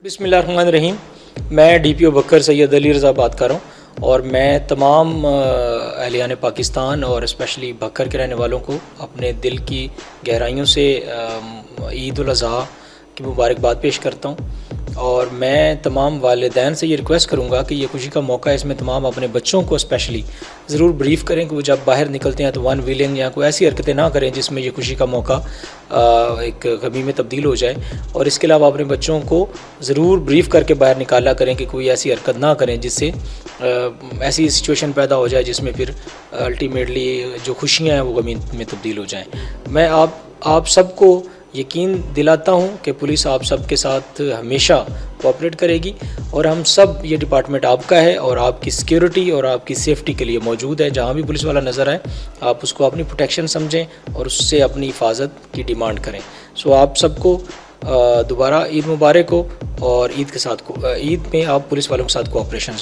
बिस्मिल्लाहिर्रहमानिर्रहीम। मैं डीपीओ बकर सैयद अली रज़ा बात कर रहा हूँ और मैं तमाम अहलियान पाकिस्तान और स्पेशली बकर के रहने वालों को अपने दिल की गहराइयों से ईद उल अज़हा की मुबारकबाद पेश करता हूँ। और मैं तमाम वालिदैन से ये रिक्वेस्ट करूँगा कि ये खुशी का मौका है, इसमें तमाम अपने बच्चों को स्पेशली ज़रूर ब्रीफ़ करें कि वो जब बाहर निकलते हैं तो वन व्हीलिंग या कोई ऐसी हरकतें ना करें जिसमें ये खुशी का मौका एक गमी में तब्दील हो जाए। और इसके अलावा अपने बच्चों को ज़रूर ब्रीफ़ करके बाहर निकाला करें कि कोई ऐसी हरकत ना करें जिससे ऐसी सिचुएशन पैदा हो जाए जिसमें फिर अल्टीमेटली जो खुशियाँ हैं वो गमी में तब्दील हो जाएँ। मैं आप सबको यकीन दिलाता हूँ कि पुलिस आप सब के साथ हमेशा कोऑपरेट करेगी और हम सब, ये डिपार्टमेंट आपका है और आपकी सिक्योरिटी और आपकी सेफ्टी के लिए मौजूद है। जहाँ भी पुलिस वाला नज़र आए आप उसको अपनी प्रोटेक्शन समझें और उससे अपनी हिफाजत की डिमांड करें। सो आप सबको दोबारा ईद मुबारक हो और ईद में आप पुलिस वालों के साथ कोऑपरेशन